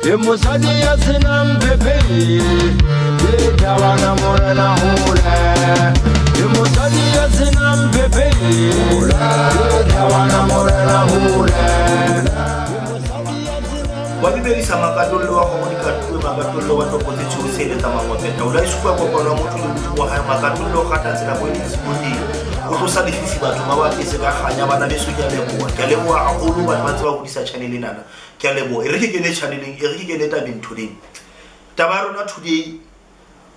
Mosadi ya senam pepe Tawana morena hula Mosadi ya senam pepe Tawana morena hula Wabibeli sama katolo wa kwa katolo makatolo wa tokote chusele tama mopeta ula isupa kwa kwa mtu wa haya makatolo kata zina mwini zikundi kutosa difisi batu mawaki seka khanya bana besu kyalebo akulu batwa kudisa channel nana kyalebo erike kene channel erike kene tabin today tabaro na today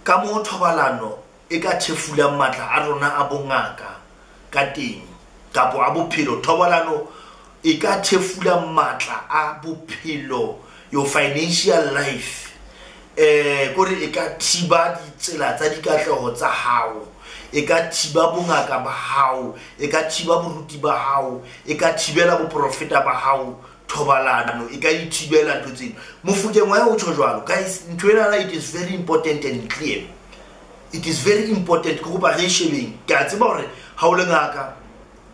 ka mo thobalano e ka thefula matla a rona a bongaka ka teng kapo a bophelo thobalano e ka thefula matla a bophelo your financial life kore e ka thiba ditsela tsa dikatleho tsa hao e ka thiba bongaka ba hao e ka thiba boruti ba hao e ka thibela bo profeta ba hao thobalano e ka ithibela ntotse mofuteng wa o tshojwalo guys ntwela it is very important and clear. It is very important go ba re shebeng ka tseba hore ha o le ngaka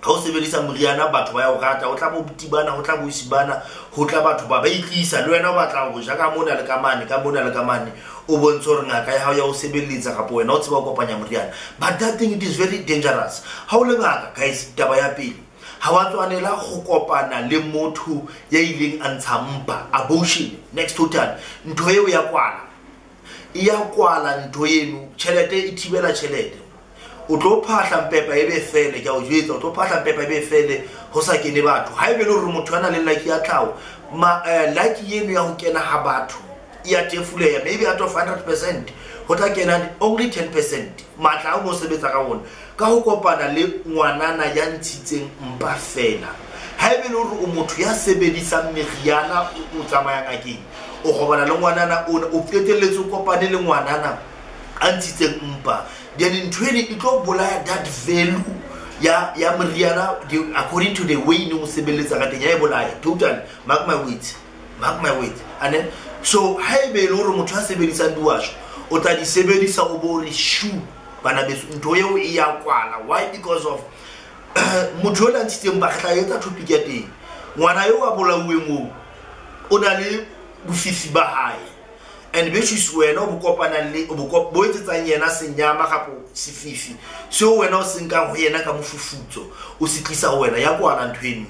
ha o sebedisa moriana batho ba ya o rata o tla bo tibana ho tla bo isibana ho tla batho ba itlisa le wena o batla go ja ka mona le ka mane o bontsha hore ngaka ya hao ya o sebeletsa ka po wena o tseba go kopanya moriana, but that thing it is very dangerous. Ha o le ngaka guys taba ya pele ha wa tswanela go kopana le motho ya ileng a ntshampa abortion next total ntho eo ya kwala ntho yenu chelete ithibela chelete o tlo phahla mpepa ebe fele ke o jwetsa o tlo phahla mpepa ebe fele ho sa kene batho ha ebe le hore motho ana le like ya tlhawo like yenu ya ho kena ha batho ya tefuleya maybe out of 100% ho tla kena only 10% matla o mo sebetsa ka wona ka ho kopana le ngwanana ya ntshitseng mpa fela ha ebe le hore o motho ya sebedisa meriana o tsamaya ngakeng o gobana le ngwanana o fetelletse o kopane le ngwanana a ntshitseng mpa then ntwele e tlo bolaya that value ya meriana according to the way no sebeletsa ka teng ya e bolaya total mark my weight ane so ha ebe le hore motho a sebedisa ndiwasho o tla di sebedisa o bo re shu bana beso ntho eo e ya kwala. Why? Because of motho la ntshitseng ba tla etsa topic ya teng ngwana yo a bolauweng mo o na le bofifi ba hae and besis wena o bokopana le o bo etsetsang yena senyama gapo sefifi so wena o senka go yena ka mofufutso o se tlisa wena ya kwala nthweni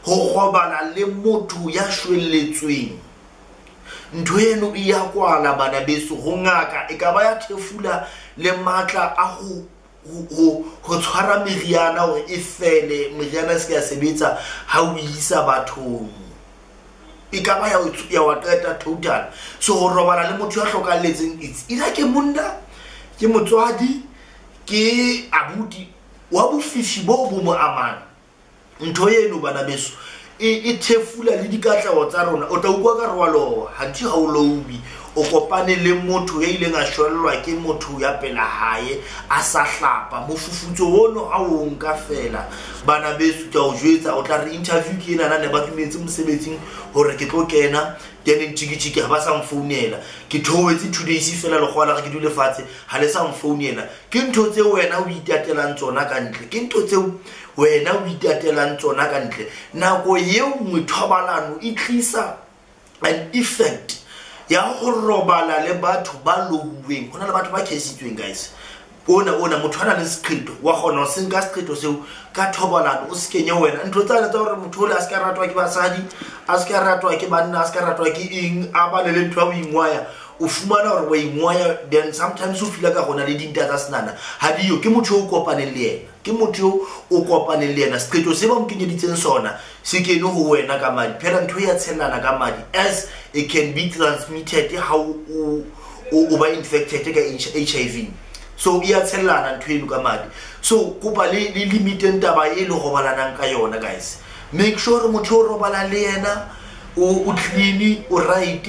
go gobala le motho ya shwelletsweng ntho eno e ya kwala bana beso go ngaka e ka ba ya thefula le matla a go tshwara meriana hore e fele meriana se ka sebetsa ha o isa bathong e ka ba ya wa qeta total. So go robala le motho ya hlokalletseng ila ke monna ke motswadi ke abuti wa bofifi bo mo amana ntho eno bana beso e thefula le dikatlaho tsa rona o tla ukwa ka rwalo ha ti ha o lobi o kopane le motho ya ileng a shwellwa ke motho ya pela hae a sa hlapa mofufutso ono a o nka fela bana beso tla o jwetsa o tla re interview ke ena ne ba tumetse mosebetsing hore ke tlo kena then ntshiki ha ba sa mfounela ke thowetse 2 days fela le gwa la ke dule fatshe ha le sa mfounela ke ntho tse wena o itatelang tsona ka ntle ke ntho tse wena o itatelang tsona ka ntle nako yeo mothobalano e tlisa an effect ya go robala le batho ba louweng hona le batho ba kesitsweng guys ona motho ana le script wa gona o senka script seo ka thobalano o sekenya wena ntho tsa tsa hore motho le a ska ratwa ke basadi a ska ratwa ke banna a ska ratwa ke eng a ba le ntho ya boingwaya o fumana hore wa ingwaya then sometimes o fila ka gona le dinta tsa senana ha diyo ke motho o kopaneng le yena ke motho o kopaneng le yena script se ba mkenyeditseng sona se kene ho wena ka madi phela ntho ya tshelana ka madi as it can be transmitted how o ba infected ka HIV so ya tshelana ntho eno ka madi so kupa le limited taba e le go balanang ka yona guys make sure motho o robala le yena o clean o right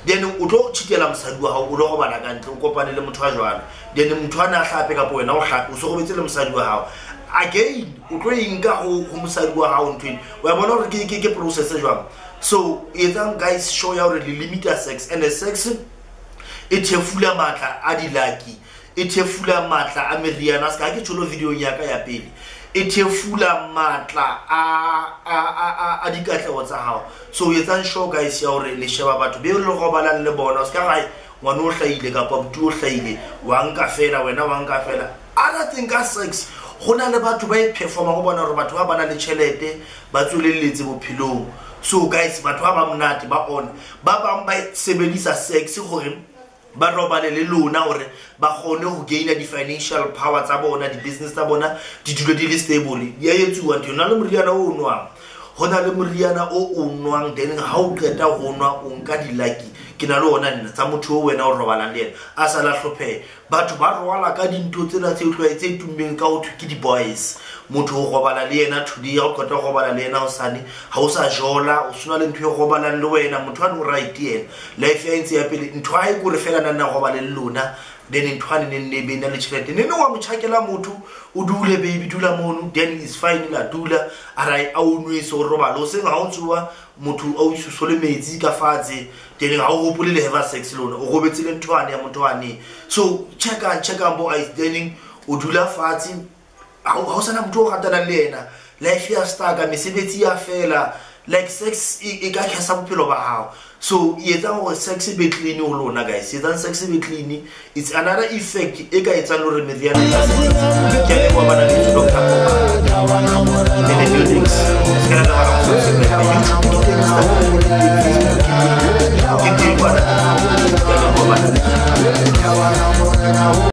then o tlo tshitela mosadi wa hao o lo go bana ka ntle o kopane le motho a jwana then motho ana a hlape ka wena o hlape o se go betse le mosadi wa hao again o tlo inga go mosadi wa hao ntweng wa bona hore ke process e jwang so etsang guys show ya hore le limit sex and the sex e thefula matla a dilaki e thefula matla a meriana ska ke tsholo video ya ka ya pele e thefula matla a dikatleho tsa hao. So etsang sure guys ya hore le sheba batho be le robalang le bona o ska gae ngwana o hlaile ka pa mtu o hlaile wa nka fela wena wa nka fela. Other thing ka sex gona le batho ba e performa go bona hore batho ba bana le tšhelete ba tswelelletse bophelong. So guys batho ba monate ba ona ba bang ba sebedisa sex gore ba robale le lona hore ba gone go gaina di financial power tsa bona di business tsa bona di dilo di le stable. Ya etsuwa ntho na le moriana o nwang gona le moriana o nwang then ha o qeta go nwa o nka di lucky ke na le ona nna tsa motho o wena o robalang le ena a sa la hlophe batho ba roala ka dintho tsena tse tlwaetse tummeng ka ho thuki di boys motho o robala le ena thudi ya o qeta go robala le ena o sane ha o sa jola o suna le ntho e robalang le wena motho a no right yena life ya ntse ya pele ntho a e go re fela nna go robala le lona then ntwane ne be na le tšhelete ne wa motšhakela motho o dule baby dula mono then is fine la dula arai a o nwe so robala o se ga o tswa motho a o isosole metsi ka fatse then ga o gopole le have sex lona o gobetse le ntwane ya motwane. So check bo ice then o dula fatse ha o sana motho o gatana le ena life ya staka mesebetsi ya fela like sex e ka khasa bophelo ba hao. So yetsa go sex be clean o lona guys yetsa sex be clean it's another effect e ka etsa lo re meriana ya sex ke le wa bana le doctor in the buildings.